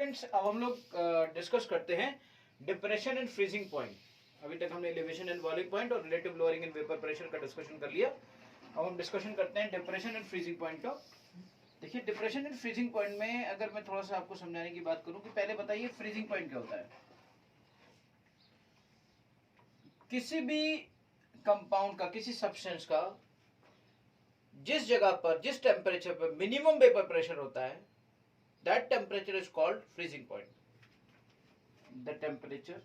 Students, अब हम लोग डिस्कस करते हैं डिप्रेशन एंड फ्रीजिंग पॉइंट। अभी तक हमने एलिवेशन एंड बॉइलिंग पॉइंट और relative lowering in vapour pressure का डिस्कशन कर लिया। अब हम डिस्कशन करते हैं डिप्रेशन एंड फ्रीजिंग पॉइंट का। देखिए, डिप्रेशन एंड फ्रीजिंग पॉइंट में अगर मैं थोड़ा सा आपको समझाने की बात करूं कि पहले बताइए फ्रीजिंग पॉइंट क्या होता है। किसी भी कंपाउंड का, किसी सब्सटेंस का जिस जगह पर, जिस टेम्परेचर पर मिनिमम वेपर प्रेशर होता है, that temperature is called freezing point. The temperature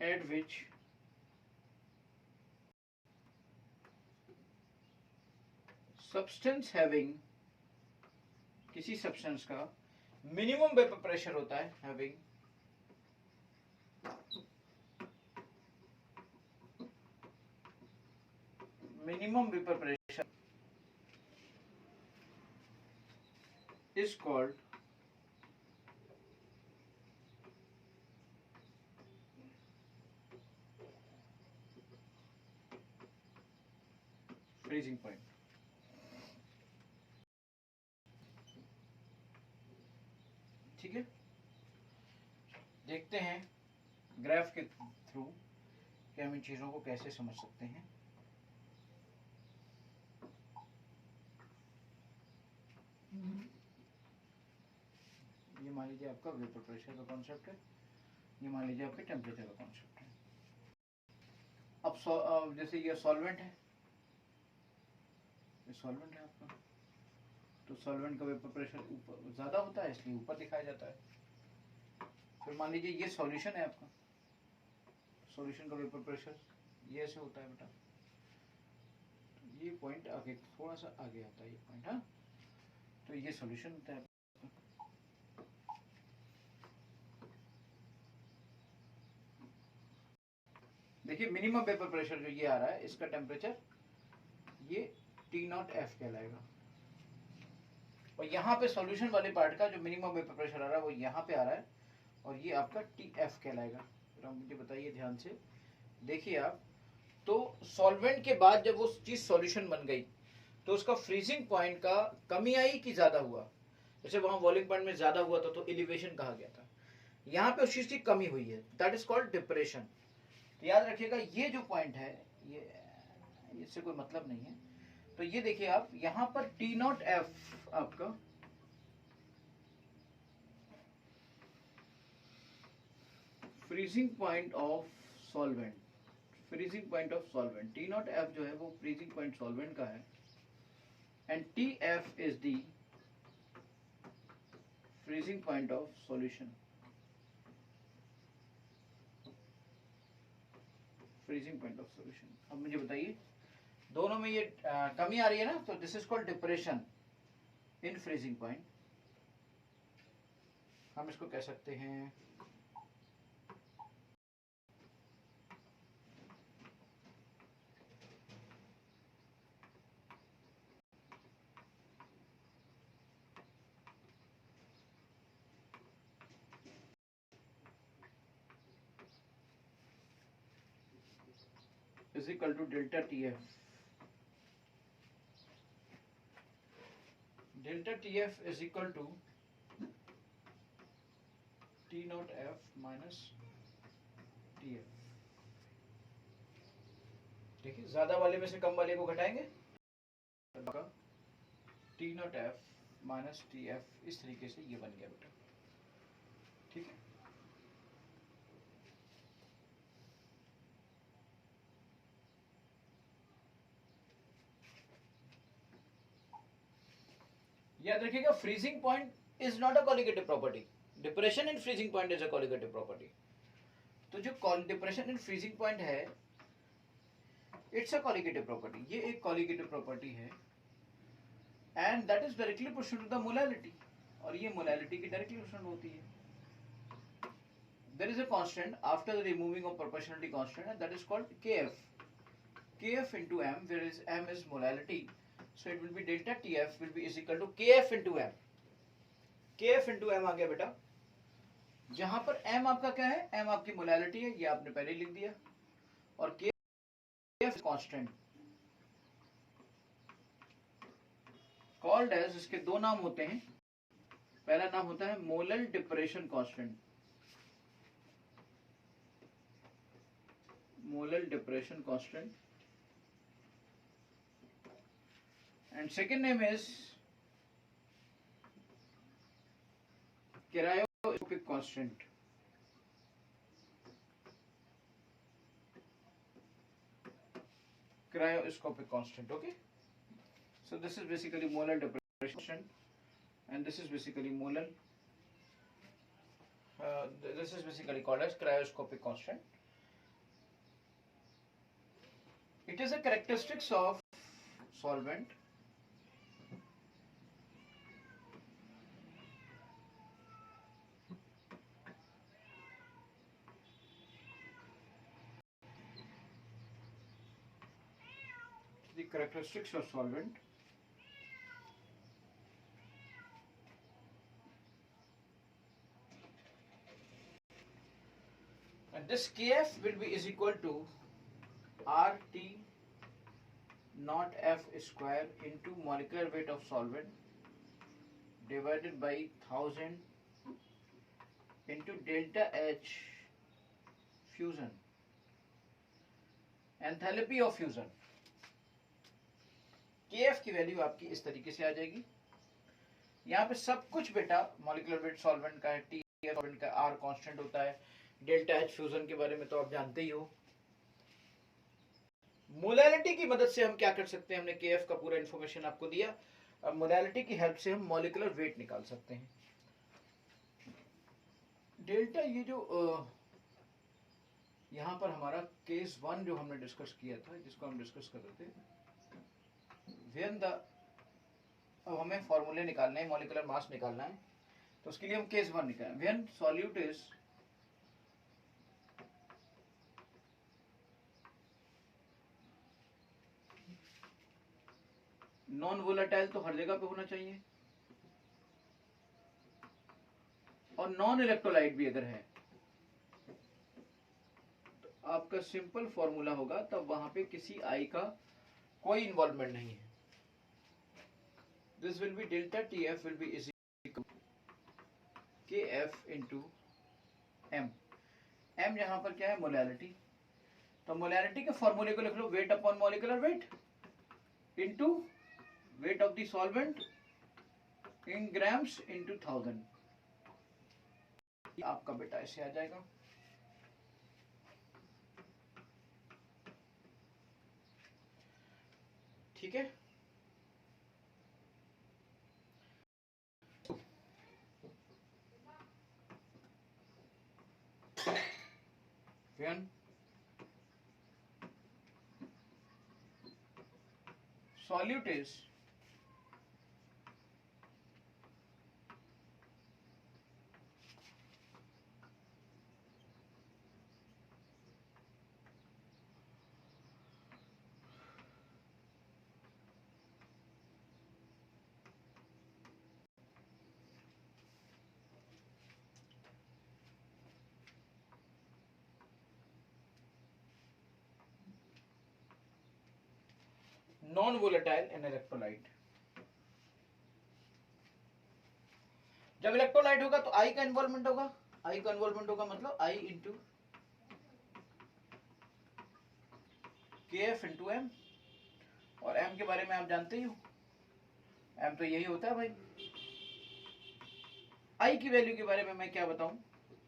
at which substance having, किसी सब्सटेंस का मिनिमम वेपर प्रेशर होता है, having minimum vapor pressure is called freezing point. ठीक है, देखते हैं ग्राफ के थ्रू कि हम इन चीजों को कैसे समझ सकते हैं। ये मान लीजिए आपका वेपर प्रेशर का कॉन्सेप्ट है, ये मान लीजिए आपके टेम्परेचर का कॉन्सेप्ट है। अब जैसे ये सॉल्वेंट है, ये सॉल्वेंट है आपका, तो सॉल्वेंट का वेपर प्रेशर ऊपर ज्यादा होता है इसलिए ऊपर दिखाया जाता है। फिर मान लीजिए ये सॉल्यूशन है आपका, सॉल्यूशन का वेपर प्रेशर ये ऐसे होता है बेटा, तो ये पॉइंट आगे थोड़ा सा आगे आता है ये पॉइंट। हाँ, तो ये सॉल्यूशन होता है। देखिए मिनिमम वेपर प्रेशर जो ये आ रहा है, इसका टेम्परेचर ये T0F कहलाएगा, और यहाँ पे सॉल्यूशन वाले पार्ट का जो मिनिमम वेपर प्रेशर आ रहा है वो यहाँ पे आ रहा है, और ये आपका TF कहलाएगा। तो मुझे बताइए ध्यान से, देखिए आप, तो सॉल्वेंट के बाद जब वो चीज सॉल्यूशन बन गई तो उसका फ्रीजिंग पॉइंट का कमी आई कि ज्यादा हुआ। जैसे वहां बॉइलिंग पॉइंट में ज्यादा हुआ था तो एलिवेशन कहा गया था, यहाँ पे उस चीज की कमी हुई है, दैट इज कॉल्ड डिप्रेशन। तो याद रखिएगा ये जो पॉइंट है ये, इससे कोई मतलब नहीं है। तो ये देखिए आप, यहां पर T0F आपका freezing point of solvent, freezing point of solvent, T0F जो है वो फ्रीजिंग पॉइंट सॉल्वेंट का है, and TF is the freezing point of solution, freezing point of solution. अब मुझे बताइए दोनों में ये कमी आ रही है ना, तो this is called depression in freezing point. हम इसको कह सकते हैं is equal to delta TF. Delta TF is equal to T0F minus TF। देखिए ज्यादा वाले में से कम वाले को घटाएंगे, T0F माइनस TF, इस तरीके से ये बन गया बेटा। ठीक है, याद रखिएगा freezing point is not a colligative property, depression in freezing point is a colligative property. तो जो डिप्रेशन इन फ्रीजिंग पॉइंट है, इट्स अ कोलिगेटिव प्रॉपर्टी, ये एक कोलिगेटिव प्रॉपर्टी है, and that is directly proportional to the molality, और ये molality की directly proportional होती है। There is a constant after the removing of proportionality constant, and that is called Kf. Kf into m, where is m is molality, so it will be delta Tf will be is equal to Kf into m. Kf into m आ गया बेटा, जहां पर m आपका क्या है, m आपकी molality है, ये आपने पहले लिख दिया, और Kf कांस्टेंट कॉल्ड एज, इसके दो नाम होते हैं। पहला नाम होता है molar depression constant, molar depression constant, and second name is cryoscopic constant. Cryoscopic constant. Okay, so this is basically molar depression constant, and this is basically molar this is basically called as cryoscopic constant. It is a characteristics of solvent the characteristics of solvent and this Kf will be is equal to RT not F square into molecular weight of solvent divided by 1000 into delta H fusion, enthalpy of fusion। Kf की value आपकी इस तरीके से आ जाएगी। यहाँ पे सब कुछ बेटा मॉलिक्यूलर वेट सॉल्वेंट का है, टी सॉल्वेंट का, आर कांस्टेंट होता है, डेल्टा एच फ्यूजन के बारे में तो आप जानते ही हो। मोलैलिटी की मदद से हम क्या कर सकते हैं, हमने केएफ का पूरा इंफॉर्मेशन आपको दिया। अब मोलैलिटी की हेल्प से हम मॉलिक्यूलर वेट निकाल सकते हैं। डेल्टा ये जो यहाँ पर हमारा केस 1 जो हमने डिस्कस किया था, जिसको हम डिस्कस कर रहे थे, व्हेन द, अब हमें फॉर्मूले निकालने हैं, मॉलिक्यूलर मास निकालना है, तो उसके लिए हम केस 1 निकालें। When solute is non volatile, तो हर जगह पे होना चाहिए, और नॉन इलेक्ट्रोलाइट भी अगर है तो आपका सिंपल फॉर्मूला होगा, तब वहां पे किसी आई का कोई इन्वॉल्वमेंट नहीं है। This will be delta T F will be is के एफ इंटू एम। एम यहां पर क्या है, मोलैलिटी, तो मोलैलिटी के फॉर्मूले को लिख लो, weight upon molecular weight into weight of the solvent in grams into 1000। आपका बेटा ऐसे आ जाएगा। ठीक है, solute is non volatile in electrolyte. जब इलेक्ट्रोलाइट होगा तो आई का इन्वॉल्वमेंट होगा, आई का इन्वॉल्वमेंट होगा मतलब आई इंटू के एफ इंटू एम, और एम के बारे में आप जानते ही हो, एम तो यही होता है भाई। आई की वैल्यू के बारे में मैं क्या बताऊं,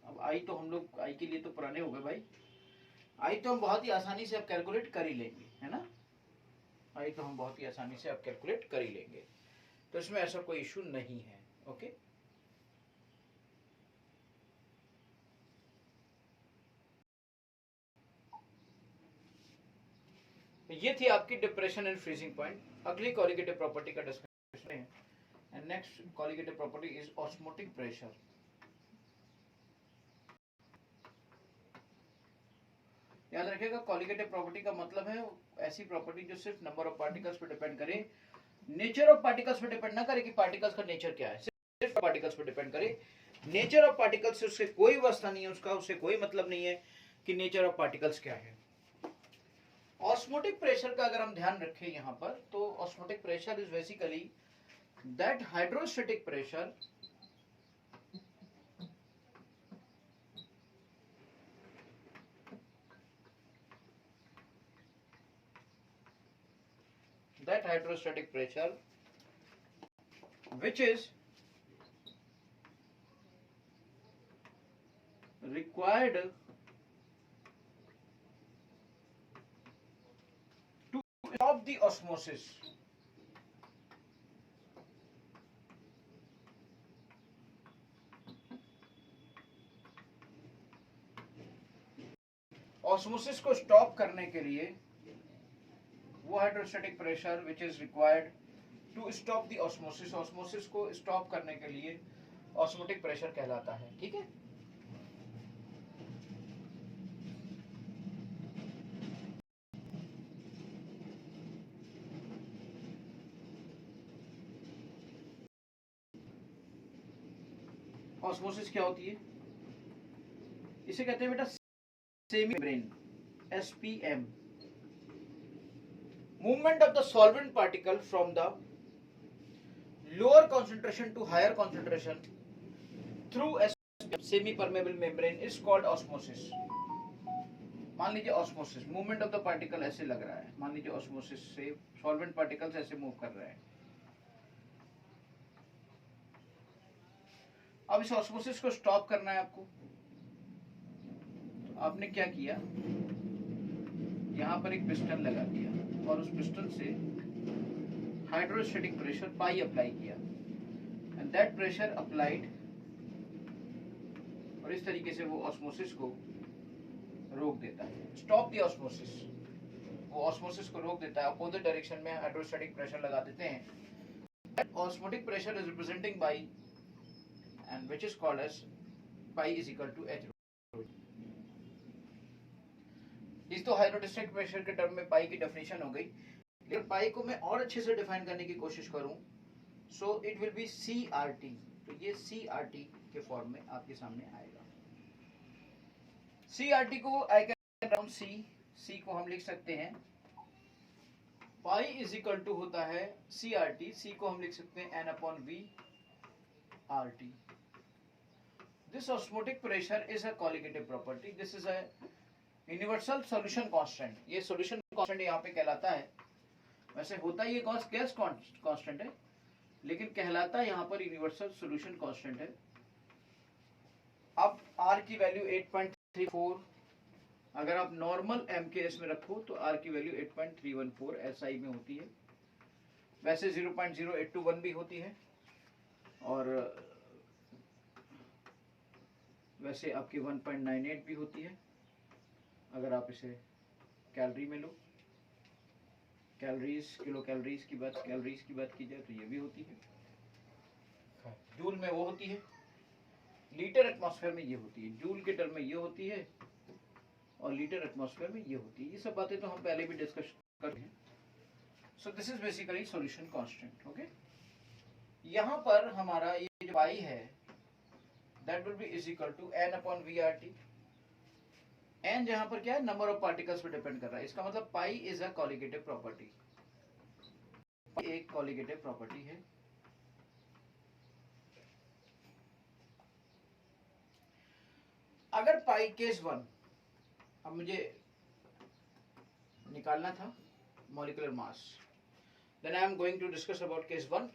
अब आई तो हम लोग आई के लिए तो पुराने हो गए भाई, आई तो हम बहुत ही आसानी से अब कैलकुलेट कर ही लेंगे, है ना, आई तो हम बहुत ही आसानी से अब कैलकुलेट कर ही लेंगे, तो इसमें ऐसा कोई इशू नहीं है। ओके, ये थी आपकी डिप्रेशन एंड फ्रीजिंग पॉइंट। अगली कॉलिगेटिव प्रॉपर्टी का डिस्कशन है, and next colligative property is osmotic pressure. याद रखिएगा, कॉलिगेटिव प्रॉपर्टी का मतलब है ऐसी प्रॉपर्टी जो सिर्फ नंबर ऑफ पार्टिकल्स पे डिपेंड करे, नेचर ऑफ पार्टिकल्स पे डिपेंड ना करे कि पार्टिकल्स का नेचर क्या है, सिर्फ पार्टिकल्स पे डिपेंड करे। नेचर ऑफ पार्टिकल्स से उससे कोई वास्ता नहीं है, उसका उससे कोई मतलब नहीं है कि नेचर ऑफ पार्टिकल्स क्या है। ऑस्मोटिक प्रेशर का अगर हम ध्यान रखें यहां पर, तो osmotic pressure is basically that hydrostatic pressure which is required to stop the osmosis. Osmosis को स्टॉप करने के लिए वो hydrostatic pressure which is required to stop the osmosis, osmosis को स्टॉप करने के लिए ऑस्मोटिक प्रेशर कहलाता है। ठीक है, ऑस्मोसिस क्या होती है? इसे कहते हैं बेटा semi membrane, SPM, movement of the solvent particle from the lower concentration to higher concentration through semi permeable membrane is called osmosis. मान लीजिए osmosis, movement of the particle ऐसे लग रहा है, मान लीजिए ऑस्मोसिस से सॉल्वेंट पार्टिकल्स ऐसे मूव कर रहे हैं। अब इस ऑस्मोसिस को स्टॉप करना है आपको, तो आपने क्या किया, यहां पर एक पिस्टन लगा दिया और उस पिस्टन से हाइड्रोस्टेटिक प्रेशर पाई अप्लाई किया, एंड दैट प्रेशर अप्लाइड, और इस तरीके से वो ऑस्मोसिस को रोक देता है, स्टॉप द ऑस्मोसिस, वो ऑस्मोसिस को रोक देता है। अपोजिट डायरेक्शन में हाइड्रोस्टेटिक प्रेशर लगा देते हैं। Osmotic pressure is representing by and which is called as pi is equal to h rho। इस तो हाइड्रोस्टेटिक प्रेशर के टर्म में पाई की डेफिनेशन हो गई, लेकिन पाई को मैं और अच्छे से डिफाइन करने की कोशिश करूं, so it will be CRT। तो ये CRT के फॉर्म में आपके सामने आएगा। CRT को आई कैन राउंड C को हम लिख सकते हैं पाई इज इक्वल टू होता है CRT, C को हम लिख सकते हैं N/V RT। This osmotic pressure is a colligative property. This is a universal solution constant. ये solution constant यहाँ पे कहलाता है, वैसे होता ही ये गैस constant है, लेकिन कहलाता यहाँ पर universal solution constant है। अब R की वैल्यू 8.34, अगर आप नॉर्मल MKS में रखो तो R की वैल्यू 8.314 SI में होती है, वैसे 0.0821 भी होती है, और वैसे आपकी 1.98 भी होती है। अगर आप इसे कैलोरी में लो, कैलोरीज, किलो कैलोरीज की बात की जाए तो ये भी होती है। जूल में वो होती है, लीटर एटमॉस्फेयर में ये होती है, जूल के टर्म में ये होती है और लीटर एटमॉस्फेयर में ये होती है। ये सब बातें तो हम पहले भी डिस्कस कर रहे हैं। सो this is basically solution constant. Okay, यहाँ पर हमारा ये जो पाई है that will be is equal to N/VRT। N जहां पर क्या है, नंबर ऑफ पार्टिकल्स पे डिपेंड कर रहा है, इसका मतलब pi is a colligative property, एक कॉलिगेटिव प्रॉपर्टी है। अगर पाई केस 1, अब मुझे निकालना था molecular mass, then I am going to discuss about case 1।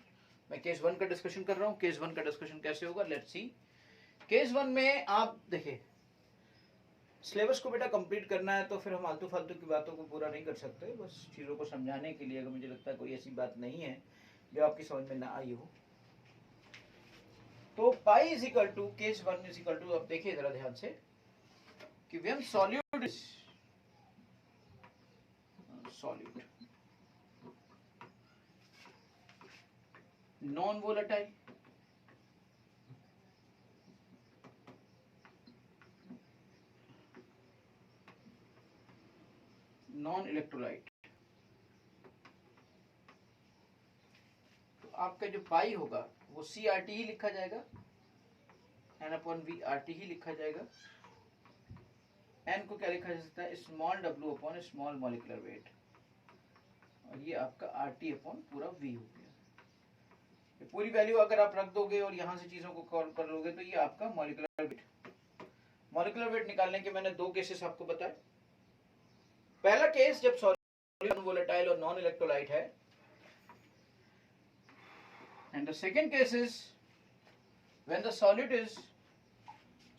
मैं केस 1 का डिस्कशन कर रहा हूं। केस 1 का डिस्कशन कैसे होगा, लेट्स सी। केस 1 में आप देखिए, सिलेबस को बेटा कंप्लीट करना है तो फिर हम आलतू फालतू की बातों को पूरा नहीं कर सकते, बस चीज़ों को समझाने के लिए। अगर मुझे लगता है कोई ऐसी बात नहीं है जो आपकी समझ में ना आई हो, तो pi is equal to case 1 is equal to, अब देखिए जरा ध्यान से कि when solute non volatile, non electrolyte, तो आपका जो पाई होगा वो CRT ही लिखा जाएगा, N/VRT ही लिखा जाएगा। एन को क्या लिखा जा सकता है, small W upon small molecular weight, और ये आपका आर टी अपॉन पूरा वी हो गया। ये पूरी वैल्यू अगर आप रख दोगे और यहां से चीजों को कॉल कर लोगे तो ये आपका मॉलिकुलर वेट। मॉलिकुलर वेट निकालने के मैंने दो केसेस आपको बताए। पहला केस जब सॉल्यूशन वोलेटाइल और नॉन इलेक्ट्रोलाइट है, and the second case is when the solid is,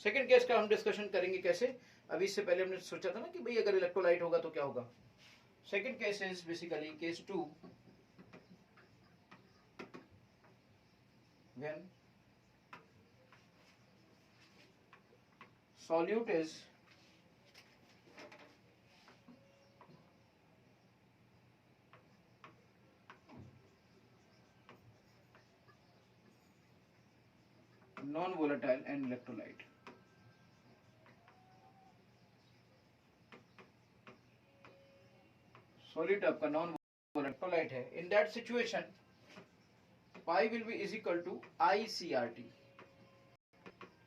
second case का हम डिस्कशन करेंगे कैसे। अभी इससे पहले हमने सोचा था ना कि भाई अगर इलेक्ट्रोलाइट होगा तो क्या होगा। Second case is basically case 2 when solute is non-volatile and electrolyte. Solute आपका non electrolyte है, in that situation pi will be is equal to ICRT.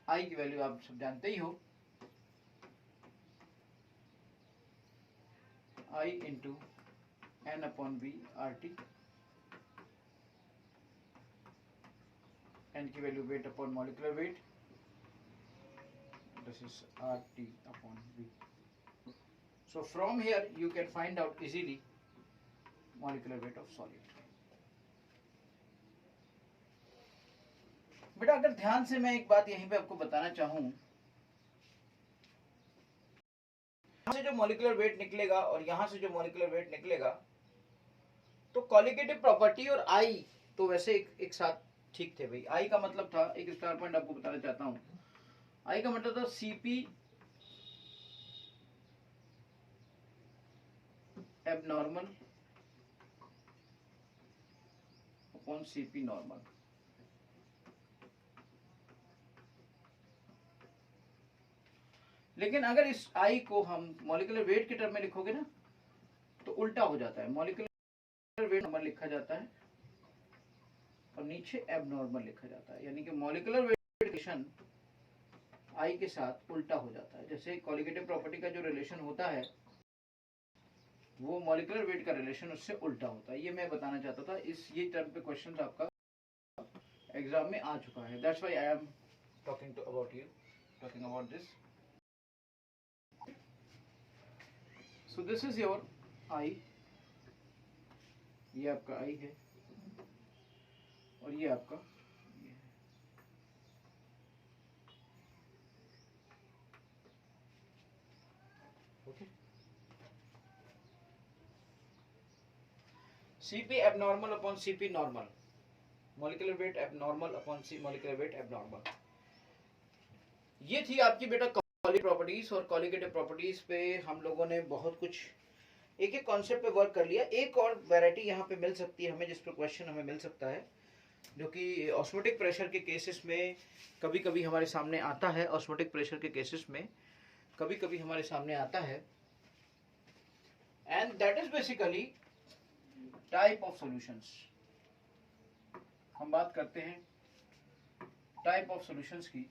I की वैल्यू आप सब जानते ही हो, I into n upon v RT, n की value weight upon molecular weight, this is RT upon v. So from here you can find out easily molecular weight of solid. बेटा अगर ध्यान से मैं एक बात यहीं पे आपको बताना चाहूं, यहां से जो मॉलिक्यूलर वेट निकलेगा और यहां से जो मॉलिक्यूलर वेट निकलेगा, तो कॉलिगेटिव प्रॉपर्टी और आई तो वैसे एक साथ ठीक थे भाई। आई का मतलब था, एक स्टार पॉइंट आपको बताना चाहता हूं, आई का मतलब था CP abnormal upon CP normal. लेकिन अगर इस आई को हम मॉलिक्यूलर वेट के टर्म में लिखोगे ना तो उल्टा हो जाता है, मॉलिक्यूलर वेट नॉर्मल लिखा जाता है और नीचे एबनॉर्मल लिखा जाता है, यानी कि मॉलिक्यूलर वेट रिलेशन आई के साथ उल्टा हो जाता है। जैसे कॉलिगेटिव प्रॉपर्टी का जो रिलेशन होता है वो मॉलिक्यूलर वेट का रिलेशन उससे उल्टा होता है। ये मैं बताना चाहता था, इस ये टर्म पे क्वेश्चन आपका एग्जाम में आ चुका है, that's why I am talking to about you, talking about this. So this is your i, ये आपका आई है और ये आपका ये है। Okay, CP abnormal upon CP normal, molecular weight abnormal upon C molecular weight abnormal. ये थी आपकी बेटा कॉलिगेटिव प्रॉपर्टीज, और कॉलिगेटिव प्रॉपर्टीज पे हम लोगों ने बहुत कुछ एक एक कॉन्सेप्ट पे वर्क कर लिया। एक और वैरायटी यहाँ पे मिल सकती है हमें, जिस पर क्वेश्चन हमें मिल सकता है, जो कि ऑस्मोटिक प्रेशर के केसेस में कभी कभी हमारे सामने आता है। ऑस्मोटिक प्रेशर के केसेस में कभी कभी हमारे सामने आता है, and that is basically type of solutions. हम बात करते हैं टाइप ऑफ सॉल्यूशंस की।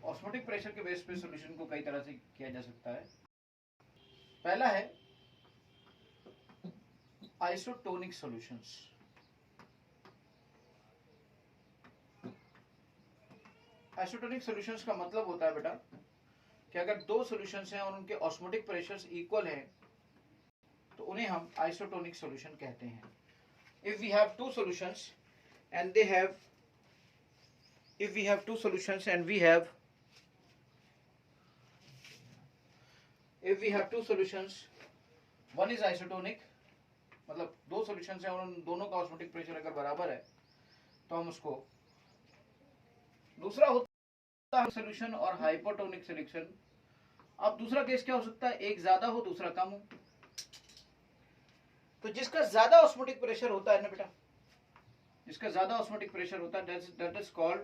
ऑस्मोटिक प्रेशर के बेस पे सॉल्यूशन को कई तरह से किया जा सकता है। पहला है आइसोटोनिक सॉल्यूशंस। आइसोटोनिक सॉल्यूशंस का मतलब होता है बेटा कि अगर दो सॉल्यूशंस हैं और उनके ऑस्मोटिक प्रेशर्स इक्वल हैं तो उन्हें हम आइसोटोनिक सॉल्यूशन कहते हैं। If we have two solutions and they have, if we have two solutions and we have, if we have two solutions, one is isotonic, मतलब दो सॉल्यूशंस हैं और उन दोनों का ऑस्मोटिक प्रेशर अगर बराबर है तो हम उसको, दूसरा होता है सॉल्यूशन और हाइपोटोनिक सॉल्यूशन। अब दूसरा केस क्या हो सकता है, एक ज्यादा हो दूसरा कम हो। तो जिसका ज्यादा ऑस्मोटिक प्रेशर होता है ना बेटा, जिसका ज्यादा ऑस्मोटिक प्रेशर होता है दैट इज कॉल्ड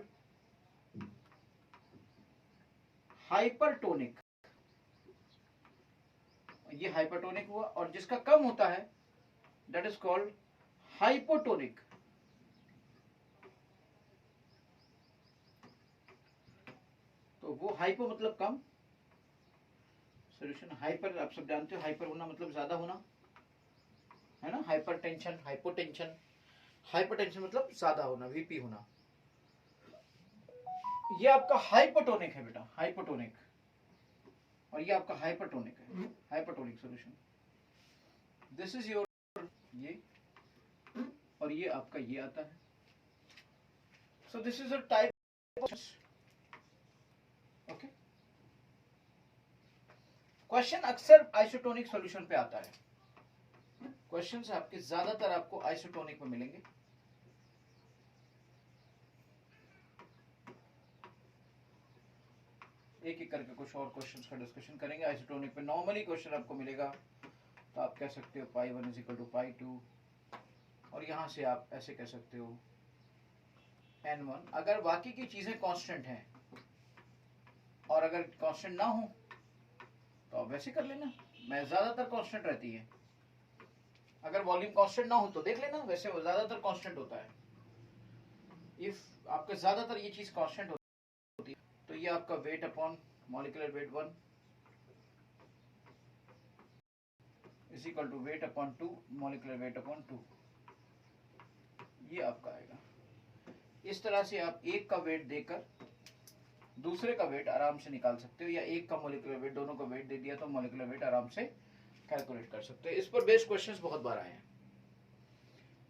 हाइपरटोनिक, ये हाइपरटोनिक हुआ, और जिसका कम होता है दैट इज कॉल्ड हाइपोटोनिक। तो वो हाइपो मतलब कम, सोल्यूशन हाइपर आप सब जानते हो, हाइपर होना मतलब ज्यादा होना है ना, हाइपरटेंशन, हाइपोटेंशन। हाइपरटेंशन मतलब ज्यादा होना, वीपी होना। ये आपका हाइपोटोनिक है बेटा, हाइपोटोनिक, और ये आपका हाइपरटोनिक है, hypertonic solution. This is your ये, और ये आपका ये आता है। सो this is a type. Okay, question अक्सर आइसोटोनिक सॉल्यूशन पे आता है। क्वेश्चंस आपके ज्यादातर आपको आइसोटोनिक में मिलेंगे। एक एक करके कुछ और क्वेश्चंस का डिस्कशन करेंगे आइसोटोनिक पे। नॉर्मली क्वेश्चन आपको मिलेगा तो आप कह सकते हो पाई 1 इज इक्वल टू पाई 2, और यहां से आप ऐसे कह सकते हो n1। अगर बाकी की चीजें कांस्टेंट हैं, और अगर कांस्टेंट ना हो तो आप वैसे कर लेना, मैं ज्यादातर कांस्टेंट रहती है। अगर वॉल्यूम कांस्टेंट ना हो तो देख लेना, वैसे वो ज्यादातर कांस्टेंट होता है। इफ आपके ज्यादातर ये चीज कांस्टेंट होती है तो ये आपका weight upon molecular weight 1 is equal to weight upon 2 molecular weight upon 2, ये आपका आएगा। इस तरह से आप एक का वेट देकर दूसरे का वेट आराम से निकाल सकते हो, या एक का मॉलिक्यूलर वेट, दोनों का वेट दे दिया तो मॉलिक्यूलर वेट आराम से कैलकुलेट कर सकते हो। इस पर बेस्ड क्वेश्चंस बहुत बार आए हैं।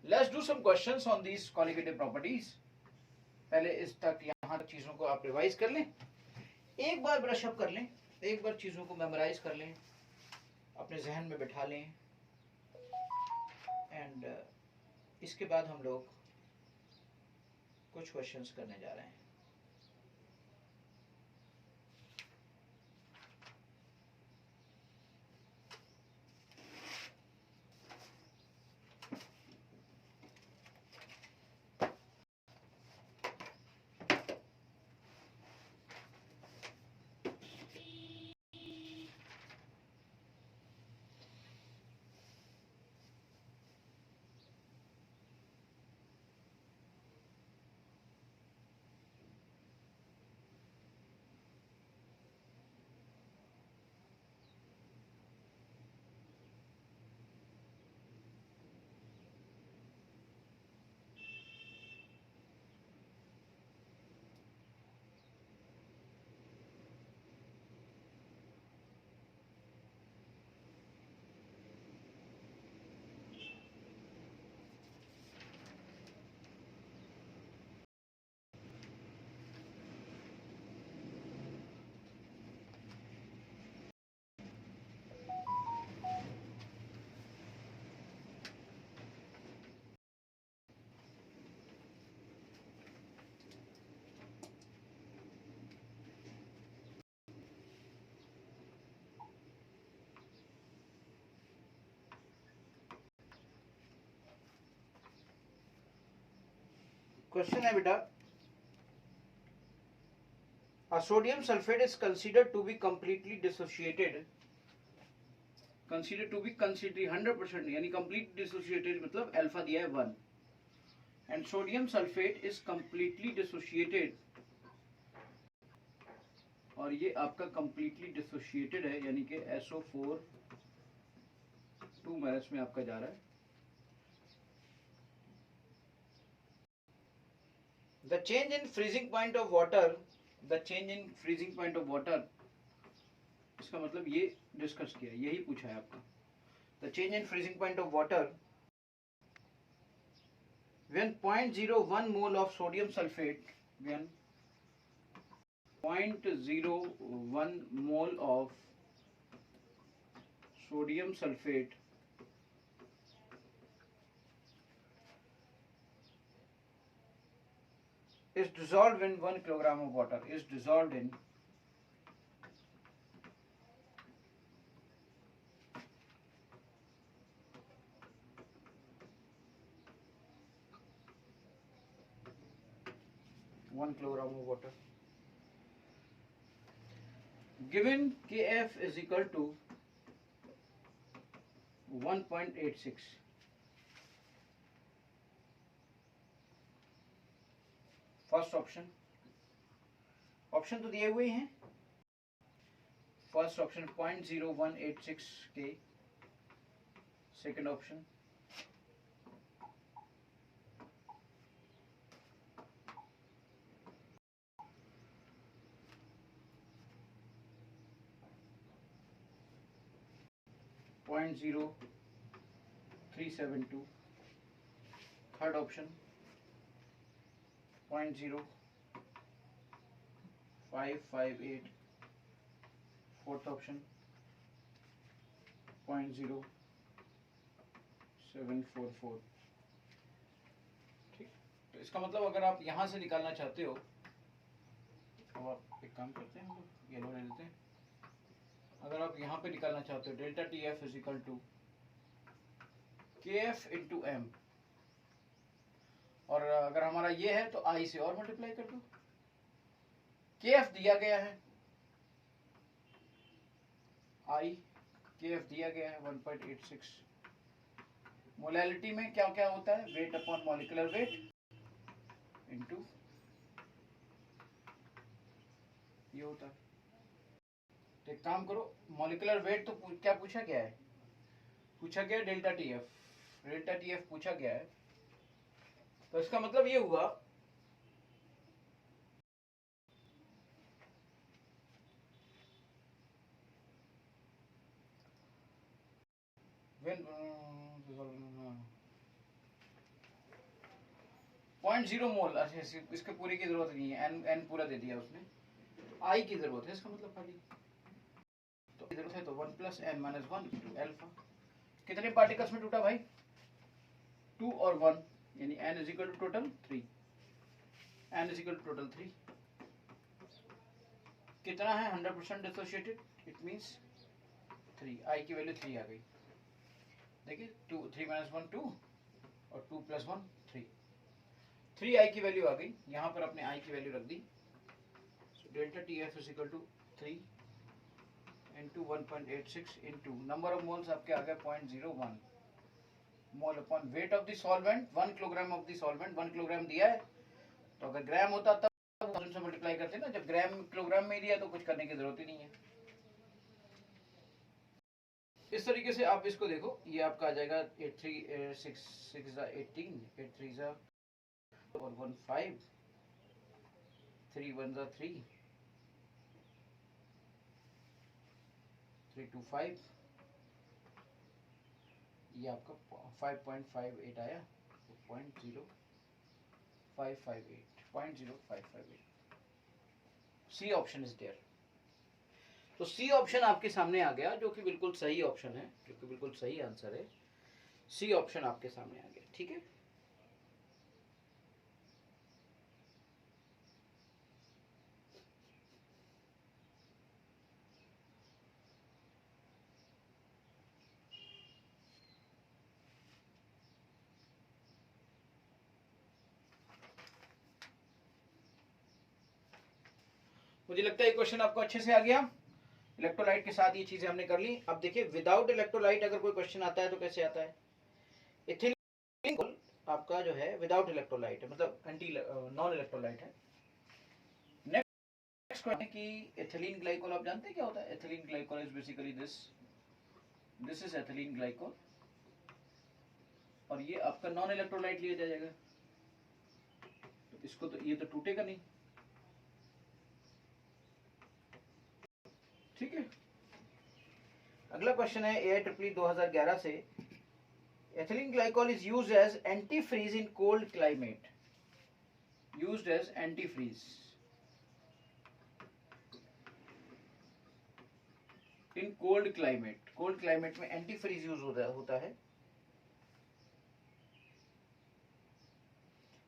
Let's do some questions on these colligative properties. पहले इस तक यहां तक चीजों को आप रिवाइज कर लें, एक बार ब्रश अप कर लें, एक बार चीजों को मेमोराइज कर लें, अपने जहन में बिठा लें, एंड इसके बाद हम लोग कुछ क्वेश्चंस करने जा रहे हैं। क्वेश्चन है बेटा, a sodium sulfate is considered to be completely dissociated, considered to be considered 100% यानी complete dissociated मतलब अल्फा दिया है 1, and sodium sulfate is completely dissociated, और ये आपका completely dissociated है यानी कि SO4 2 माइनस में आपका जा रहा है। The change in freezing point of water, the change in freezing point of water, इसका मतलब ये डिस्कस किया, यही पूछा है आपका। The change in freezing point of water when 0.01 mole of sodium sulfate, when 0.01 mole of sodium sulfate is dissolved in 1 kilogram of water, is dissolved in 1 kilogram of water. Given Kf is equal to 1.86। First option, option तो दिए हुए हैं। First option 0.0186 के, second option 0.0372, third option 0.0558, fourth option 0.0744। ठीक, तो इसका मतलब अगर आप यहां से निकालना चाहते हो तो आप एक काम करते हैं, येलो ले लेते हैं। अगर आप यहाँ पे निकालना चाहते हो delta T F is equal to K F into M, और अगर हमारा ये है तो आई से और मल्टीप्लाई कर दो। के एफ दिया गया है, आई के एफ दिया गया है 1.86। मोलैलिटी में क्या क्या होता है, wait upon molecular weight into ये होता है। तो एक काम करो, मॉलिक्यूलर वेट तो क्या पूछा गया है, पूछा गया delta T F, delta T F पूछा गया है। तो इसका मतलब ये हुआ व्हेन 0.0 मोल। अच्छा, इसके पूरे की जरूरत नहीं है, एन एन पूरा दे दिया उसने, आई की जरूरत है इसका मतलब खाली, तो जरूरत है तो 1 + n - 1 × अल्फा। कितने पार्टिकल्स में टूटा भाई, 2 और 1, यानी n = टोटल 3, n = टोटल 3। कितना है 100% डिसोसिएटेड, इट मींस 3, आई की वैल्यू 3 आ गई। देखिए 2 3 - 1 2 और 2 + 1 3, 3 आई की वैल्यू आ गई। यहाँ पर अपने आई की वैल्यू रख दी। So delta T F is equal to 3 into 1.86 into number of moles आपके आ गए 0.01 mole upon weight of the solvent, 1 kilogram of the solvent. 1 kilogram दिया है तो अगर ग्राम होता तब 1000 से मल्टीप्लाई करते ना, जब ग्राम किलोग्राम में दिया तो कुछ करने की जरूरत ही नहीं है। इस तरीके से आप इसको देखो, ये आपका आ जाएगा 8 3 6 6 18, 8 3 और 1 5, 3 1 3, 3 2 5, ये आपका 5.58 आया, 0.0558। C option is there. तो सी ऑप्शन आपके सामने आ गया, जो कि बिल्कुल सही ऑप्शन है, जो कि बिल्कुल सही आंसर है। सी ऑप्शन आपके सामने आ गया, ठीक है। मुझे लगता है ये क्वेश्चन आपको अच्छे से आ गया। इलेक्ट्रोलाइट के साथ ये चीजें हमने कर ली। अब देखिए विदाउट इलेक्ट्रोलाइट अगर कोई क्वेश्चन आता है तो कैसे आता है। इथिलीन आपका जो है विदाउट इलेक्ट्रोलाइट है, मतलब एंटी नॉन इलेक्ट्रोलाइट है। नेक्स्ट क्वेश्चन कि एथिलीन ग्लाइकोल आप जानते हैं क्या होता है। Ethylene glycol is basically this is ethylene glycol, और ये आपका नॉन इलेक्ट्रोलाइट लिया जाएगा। तो इसको तो ये तो टूटेगा नहीं, ठीक है। अगला क्वेश्चन है AIEEE 2011 से, ethylene glycol is used as anti freeze in cold climate, used as anti freeze in cold climate. Cold climate में एंटी फ्रीज यूज होता है।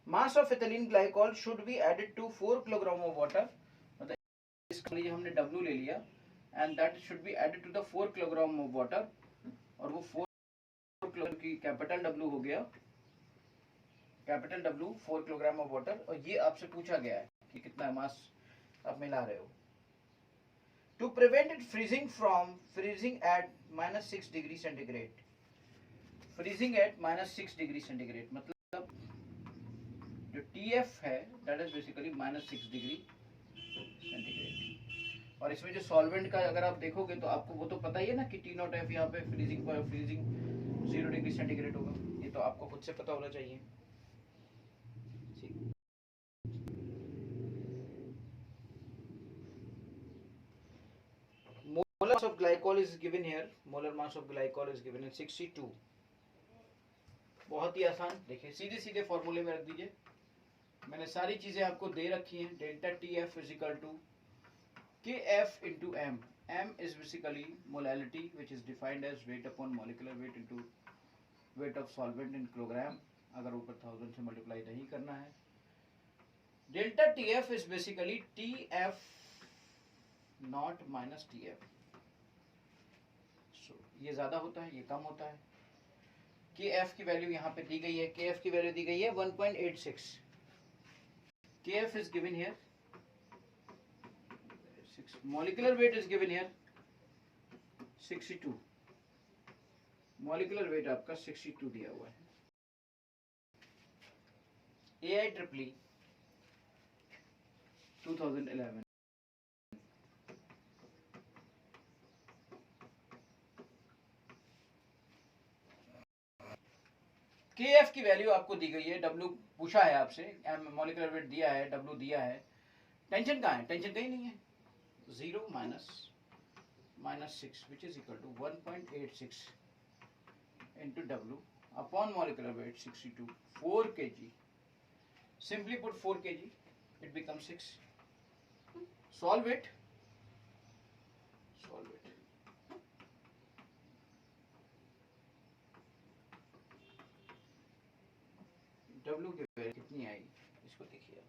Mass of ethylene glycol should be added to 4 kilogram of water, मतलब इसका लीजिए हमने W ले लिया, and that should be added to the 4 kilogram of water, और वो 4 किलोग्राम की कैपिटल W हो गया, capital W 4 kilogram of water. और ये आपसे पूछा गया है कि कितना मास आप मिला रहे हो। To prevent it freezing from freezing at -6 degree centigrade, freezing at -6 degree centigrade, मतलब जो TF है that is basically -6 degree centigrade. और इसमें जो सॉल्वेंट का अगर आप देखोगे तो आपको वो तो पता ही है ना कि T0F यहाँ पे फ्रीजिंग 0 डिग्री सेंटीग्रेड होगा, ये तो आपको खुद से पता होना चाहिए। Molar mass of glycol is given here. Molar mass of glycol is given in 62. बहुत ही आसान, देखिए सीधे सीधे फॉर्मूले में रख दीजिए। मैंने सारी चीजें आपको दे रखी हैं। Delta TF is equal to KF into M. M is basically molality, which is defined as weight upon molecular weight into weight of solvent in kilogram. अगर ऊपर 1000 से मल्टीप्लाई नहीं करना है। Delta TF is basically TF not minus TF. So, ये ज्यादा होता है, ये कम होता है। KF की वैल्यू यहाँ पे दी गई है, KF की वैल्यू दी गई है 1.86. KF is given here 6. Molecular weight is given here 62. Molecular weight आपका 62 दिया हुआ है। AIEEE 2011। KF की वैल्यू आपको दी गई है, W पूछा है आपसे, मॉलिक्यूलर वेट दिया है, W दिया है। टेंशन कहाँ है? टेंशन कहीं नहीं है। 0 -6 which is equal to 1.86 into W upon molecular weight 62, 4 kg. Simply put 4 kg, it becomes 6. Solve it. W की वैल्यू कितनी आएगी इसको देखिए आप।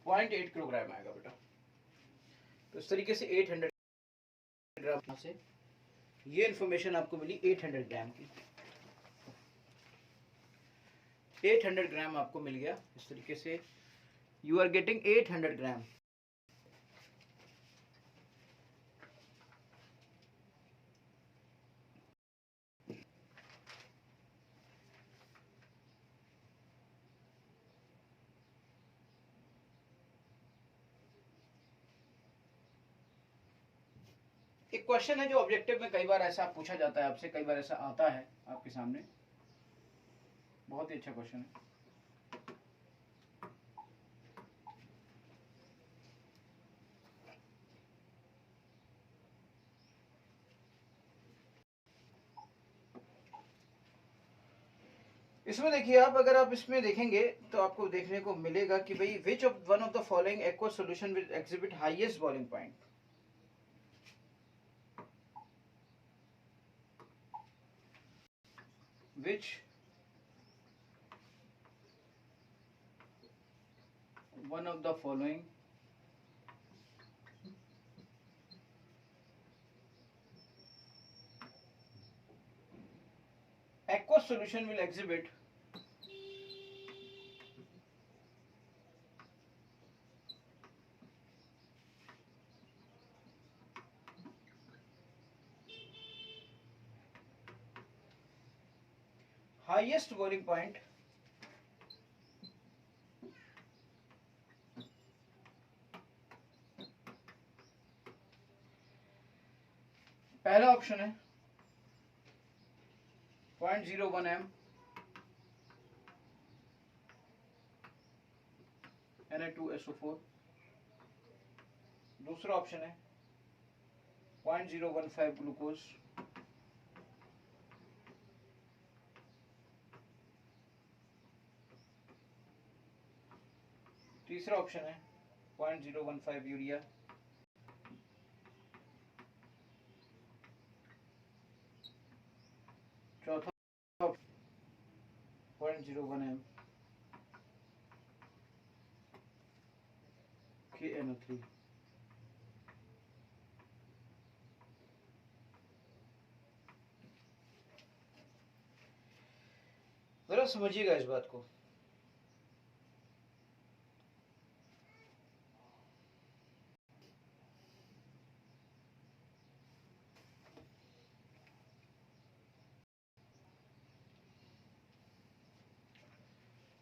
0.8 किलोग्राम आएगा बेटा। तो इस तरीके से 800 ग्राम से ये इंफॉर्मेशन आपको मिली 800 ग्राम की। 800 ग्राम आपको मिल गया इस तरीके से। यू आर गेटिंग 800 ग्राम। एक क्वेश्चन है जो ऑब्जेक्टिव में कई बार ऐसा पूछा जाता है आपसे, कई बार ऐसा आता है आपके सामने। बहुत ही अच्छा क्वेश्चन है। इसमें देखिए आप, अगर आप इसमें देखेंगे तो आपको देखने को मिलेगा कि भाई which of one of the following aqueous solution will exhibit highest boiling point. which one of the following aqueous solution will exhibit highest boiling point पहला ऑप्शन है 0.01 m Na2SO4। दूसरा ऑप्शन है 0.015 ग्लूकोज। तीसरा ऑप्शन है 0.015 urea. चौथा 0.01 m KNO3। जरा समझिएगा इस बात को।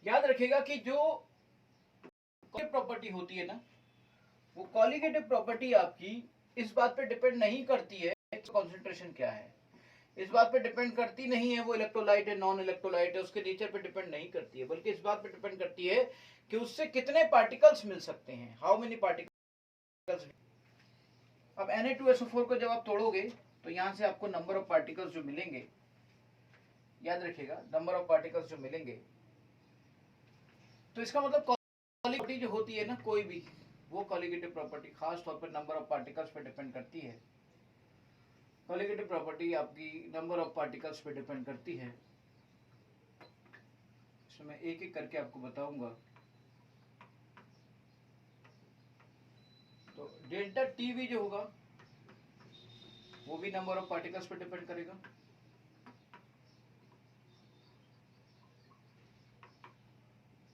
याद रखिएगा कि जो प्रॉपर्टी होती है ना, वो कॉलिगेटिव प्रॉपर्टी आपकी इस बात पे डिपेंड नहीं करती है कॉन्सेंट्रेशन क्या है, इस बात पे डिपेंड करती नहीं है वो इलेक्ट्रोलाइट है नॉन इलेक्ट्रोलाइट है, उसके नेचर पे डिपेंड नहीं करती है, बल्कि इस बात पे डिपेंड करती है कि उससे कितने पार्टिकल्स मिल सकते हैं, हाउ मेनी पार्टिकल्स। अब Na2SO4 को जब आप तोड़ोगे तो यहां से आपको नंबर ऑफ पार्टिकल्स जो मिलेंगे, याद रखिएगा नंबर ऑफ पार्टिकल्स जो मिलेंगे, तो इसका मतलब कॉलिगेटिव जो होती है ना कोई भी, वो कॉलिगेटिव प्रॉपर्टी खास तौर पर नंबर ऑफ पार्टिकल्स पे डिपेंड करती है। कॉलिगेटिव प्रॉपर्टी आपकी नंबर ऑफ पार्टिकल्स पे डिपेंड करती है। इसमें मैं एक एक करके आपको बताऊंगा। तो डेल्टा टीवी जो होगा वो भी नंबर ऑफ पार्टिकल्स पे डिपेंड करेगा,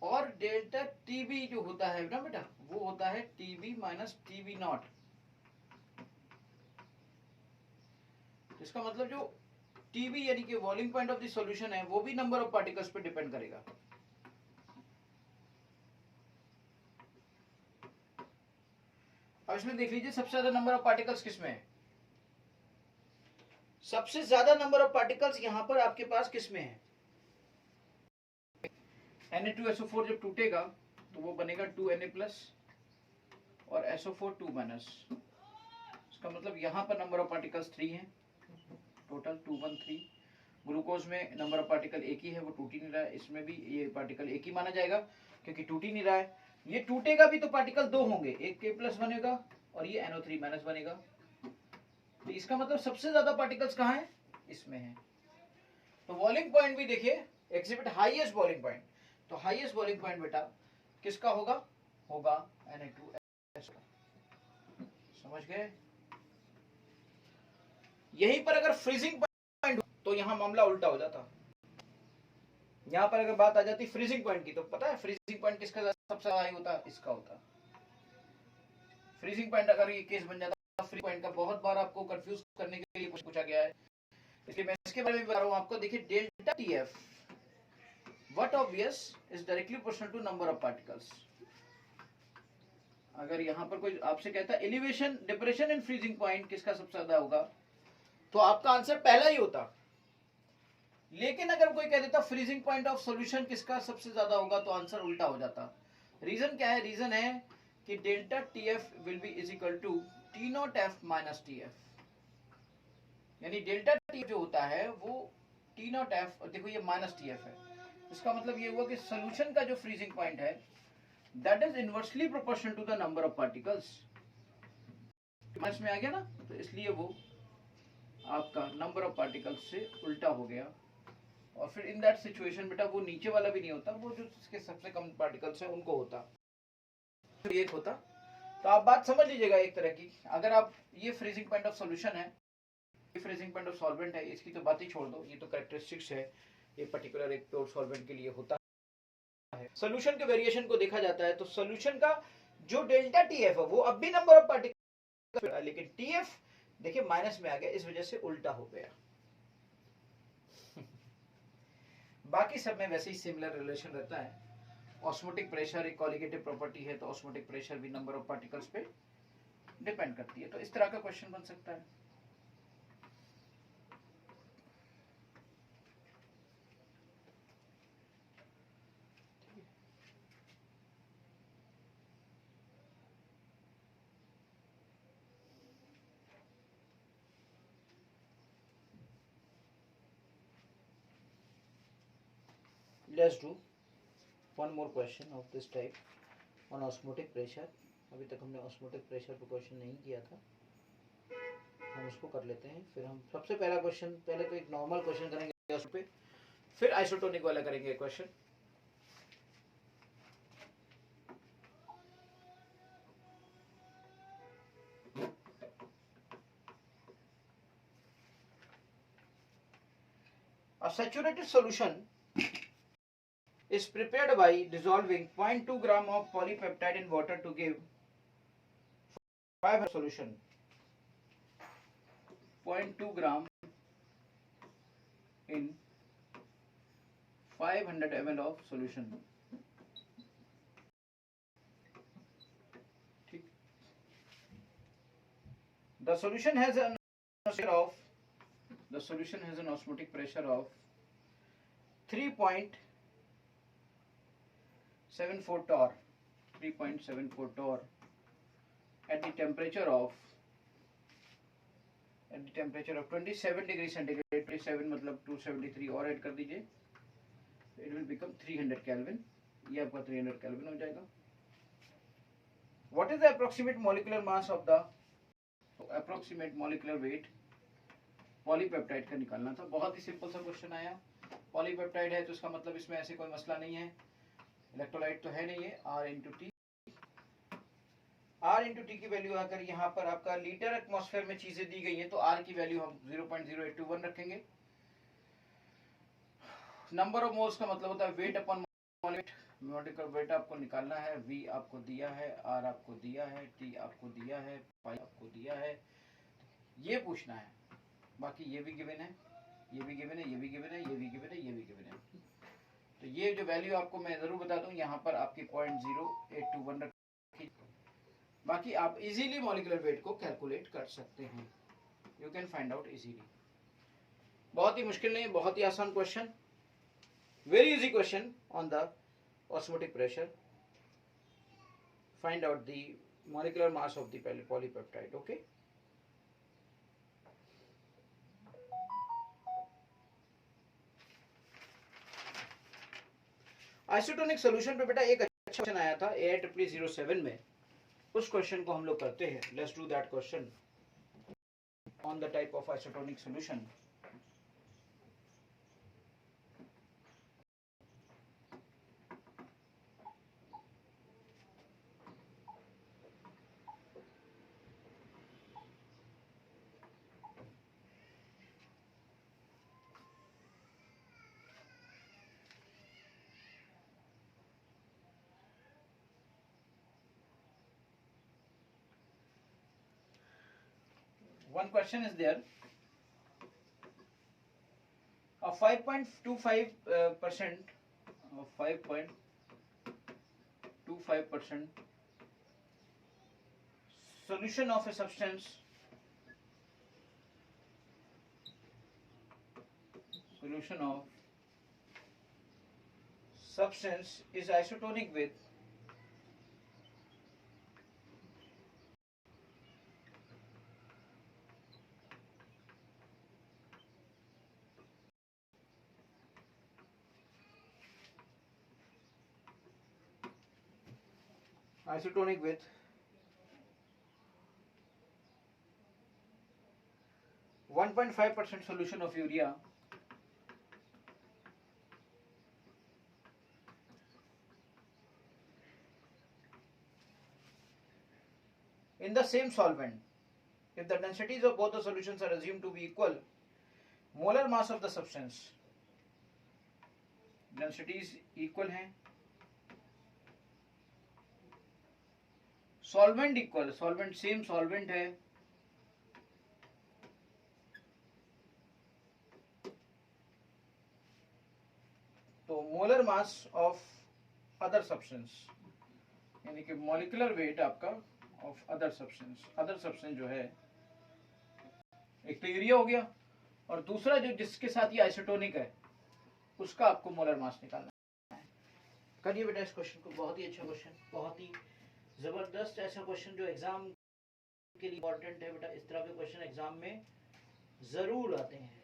और डेल्टा टीबी जो होता है ना बेटा, वो होता है टीबी माइनस टीबी नॉट। इसका मतलब जो टीबी यानी कि boiling point of the solution है, वो भी नंबर ऑफ पार्टिकल्स पे डिपेंड करेगा। अब इसमें देख लीजिए सबसे ज्यादा नंबर ऑफ पार्टिकल्स किसमें है, सबसे ज्यादा नंबर ऑफ पार्टिकल्स यहां पर आपके पास किसमें है, Na2SO4 जब टूटेगा तो वो बनेगा 2Na+ और SO4 2-। इसका मतलब यहां पर नंबर ऑफ पार्टिकल्स 3 हैं, टोटल 2 1 3। ग्लूकोज में नंबर ऑफ पार्टिकल एक ही है, वो टूट ही नहीं रहा है, इसमें भी ये पार्टिकल एक ही माना जाएगा क्योंकि टूट ही नहीं रहा है। ये टूटेगा भी तो पार्टिकल 2 होंगे, एक K+ बनेगा और ये NO3- बनेगा। तो इसका मतलब सबसे ज्यादा पार्टिकल्स कहाँ है, इसमें है। तो बॉइलिंग पॉइंट भी देखिए, एग्जिबिट हाईएस्ट बॉइलिंग पॉइंट, तो हाईएस्ट बॉइलिंग पॉइंट बेटा किसका होगा, होगा Na2SO। समझ गए। यहीं पर अगर फ्रीजिंग पॉइंट तो यहां मामला उल्टा हो जाता। यहां पर अगर बात आ जाती फ्रीजिंग पॉइंट की, तो पता है फ्रीजिंग पॉइंट किसका सबसे हाई होता, इसका होता। फ्रीजिंग पॉइंट अगर ये केस बन जाता, फ्रीजिंग पॉइंट का बहुत बार आपको कंफ्यूज करने के लिए पूछा गया है, इसलिए मैं इसके बारे में बता रहा हूं आपको। देखिए delta TF what obvious is directly proportional to number of particles. अगर यहां पर कोई आपसे कहता है elevation depression in freezing point किसका सबसे ज्यादा होगा, तो आपका आंसर पहला ही होता। लेकिन अगर कोई कह देता फ्रीजिंग पॉइंट ऑफ सॉल्यूशन किसका सबसे ज्यादा होगा, तो आंसर उल्टा हो जाता। रीजन क्या है, रीजन है कि delta TF will be is equal to T0F minus TF, यानी डेल्टा TF जो होता है वो T0F, और देखो ये माइनस TF है, इसका मतलब ये हुआ कि सॉल्यूशन का जो फ्रीजिंग पॉइंट है that is inversely proportional to the number of particles. Minus में आ गया ना, तो इसलिए वो आपका नंबर ऑफ पार्टिकल्स से उल्टा हो गया। और फिर इन दैट सिचुएशन बेटा वो नीचे वाला भी नहीं होता, वो जो इसके सबसे कम पार्टिकल्स है उनको होता, तो एक होता। तो आप बात समझ लीजिएगा एक तरह की, अगर आप ये फ्रीजिंग पॉइंट ऑफ सॉल्यूशन है, ये फ्रीजिंग पॉइंट ऑफ सॉल्वेंट है, इसकी तो बात ही छोड़ दो, ये तो कैरेक्टरिस्टिक्स है, ये पर्टिकुलर एक प्योर सॉल्वेंट के लिए होता है। सॉल्यूशन के वेरिएशन को देखा जाता है तो सॉल्यूशन का जो डेल्टा TF है वो अब भी नंबर ऑफ पार्टिकल, लेकिन TF देखिए माइनस में आ गया, इस वजह से उल्टा हो गया। बाकी सब में वैसे ही सिमिलर रिलेशन रहता है। ऑस्मोटिक प्रेशर एक कॉलिगेटिव प्रॉपर्टी है, तो ऑस्मोटिक प्रेशर भी नंबर ऑफ पार्टिकल्स पे डिपेंड करती है। तो इस तरह का क्वेश्चन बन सकता है। Let's do one more question of this type on osmotic pressure। अभी तक हमने osmotic pressure पे क्वेश्चन नहीं किया था, हम उसको कर लेते हैं। फिर हम सबसे पहला क्वेश्चन, पहले तो एक नॉर्मल क्वेश्चन करेंगे उस पे, फिर आइसोटोनिक वाला करेंगे question. A saturated solution is prepared by dissolving 0.2 gram of polypeptide in water to give 5 solution। 0.2 gram in 500 ml of solution। The solution has an osmotic pressure of 3.74 torr, 3.74 torr at the temperature of 27 degree centigrade. 27 मतलब 273 और add कर दीजिए, it will become 300 kelvin. ये आपका 300 kelvin हो जाएगा. What is the approximate molecular mass of the, approximate molecular weight polypeptide का निकालना था. बहुत ही सिंपल सा क्वेश्चन आया. पॉलीपेप्टाइड है तो इसका मतलब इसमें ऐसे कोई मसला नहीं है, इलेक्ट्रोलाइट तो है नहीं है. R इंटू टी की वैल्यू आकर यहाँ पर आपका लीटर एटमॉस्फेयर में चीजें दी गई हैं तो R की वैल्यू हम 0.0821 रखेंगे. नंबर ऑफ मोल्स का मतलब होता है वेट अपॉन मोलिक्यूलर वेट आपको निकालना है. V आपको दिया है, R आपको दिया है, T आपको दिया है, पाई आपको दिया है, ये पूछना है. बाकी ये भी गिवन है, ये भी गिवन है, ये भी गिवन है, ये भी गिवन है, ये भी गिवन है. तो ये जो वैल्यू आपको मैं जरूर बता दूं, यहाँ पर आपकी 0.0821 रखी. बाकी आप इजीली मॉलिक्यूलर वेट को कैलकुलेट कर सकते हैं. You can find out easily. बहुत ही मुश्किल नहीं, बहुत ही आसान question, very easy question on the osmotic pressure. Find out the molecular mass of the polypeptide. Okay, isotonic solution पे बेटा एक अच्छा क्वेश्चन आया था AIEEE 07 में. उस क्वेश्चन को हम लोग करते हैं. Let's do that question on the type of isotonic solution. One question is there. A 5.25% solution of a substance is isotonic with isotonic with 1.5% solution of urea in the same solvent. If the densities of both the solutions are assumed to be equal, molar mass of the substance, densities equal हैं, solvent equal, solvent same solvent है, तो molar mass of other substance यानी कि molecular weight आपका of other substance जो है, एक तो यूरिया हो गया और दूसरा जो जिसके साथ ये आइसोटोनिक है उसका आपको मोलर मास निकालना है. करिए बेटा इस क्वेश्चन को. बहुत ही अच्छा क्वेश्चन, बहुत ही जबरदस्त ऐसा क्वेश्चन जो एग्जाम के लिए इंपॉर्टेंट है. बेटा इस तरह के क्वेश्चन एग्जाम में जरूर आते हैं.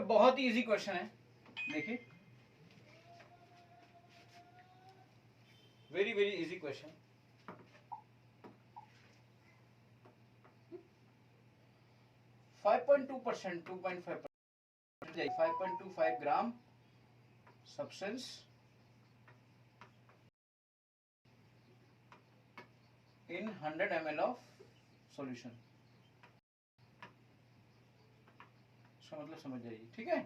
पे बहुत ही इजी क्वेश्चन है, देखिए very very easy question. 5.2%, 2.5%, 5.25 gram substance in 100 ml of solution। इसका मतलब समझ जाइए, ठीक है।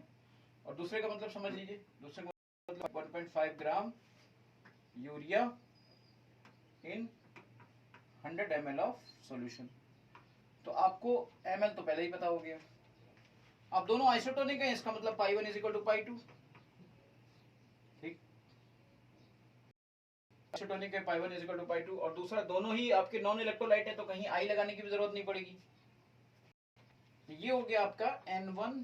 और दूसरे का मतलब समझ लीजिए, दूसरे का मतलब 1.5 gram urea in 100 ml of solution. तो आपको ml तो पहले ही पता हो गया। अब दोनों आइसोटोनिक है, इसका मतलब पाई 1 इज इक्वल टू पाई 2, ठीक। आइसोटोनिक है, पाई 1 इज इक्वल टू पाई 2, और दूसरा दोनों ही आपके नॉन इलेक्ट्रोलाइट है, तो कहीं आई लगाने की भी जरूरत नहीं पड़ेगी। ये हो गया आपका N1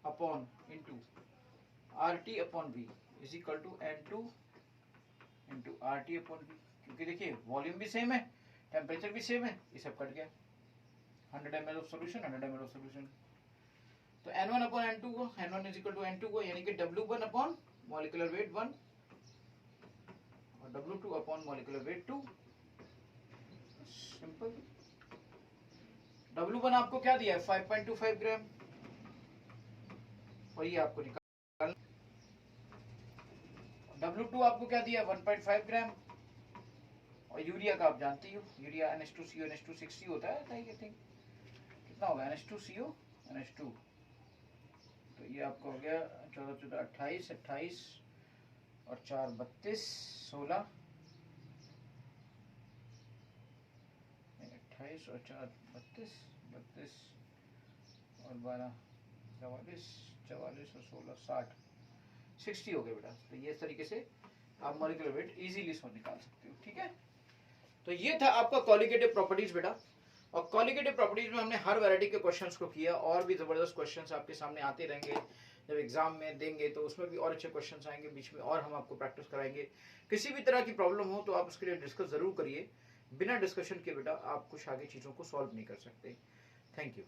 upon into RT upon V is equal to N2 into RT upon V, क्योंकि देखिए वॉल्यूम भी सेम है, टेम्परेचर भी सेम है, ये सब कट गया। 100 ml of solution, 100 ml of solution. तो N1 अपॉन N2 को, N1 is equal to N2 को, यानी कि W1 अपॉन मॉलिक्यूलर वेट 1 और W2 upon molecular wait 2। Simple. W1 आपको क्या दिया है, 5.25 ग्राम, और ये आपको निकाल। W2 आपको क्या दिया, 1.5 ग्राम, और यूरिया का आप जानती हो, यूरिया NH2CO NH2 60 होता है, आई थिंक कितना होगा NH2CO NH2, तो ये आपका हो गया 14 14 28 28 और 4 32 16, 28 और 4 32 32 और 12 44 44 और 16 60 60 हो गया बेटा। तो ये इस तरीके से आप मॉलिक्यूलर वेट इजीली इसको निकाल सकते हो, ठीक है। तो ये था आपका कॉलिगेटिव प्रॉपर्टीज बेटा, और कॉलिगेटिव प्रॉपर्टीज में हमने हर वैरायटी के क्वेश्चंस को किया, और भी जबरदस्त क्वेश्चंस आपके सामने आते रहेंगे। जब एग्जाम में देंगे तो उसमें भी और अच्छे क्वेश्चंस आएंगे बीच में, और हम आपको प्रैक्टिस कराएंगे। किसी भी तरह की प्रॉब्लम हो तो आप उसके लिए डिस्कस जरूर करिए, बिना डिस्कशन के बेटा आप कुछ आगे चीजों को सॉल्व नहीं कर सकते। Thank you.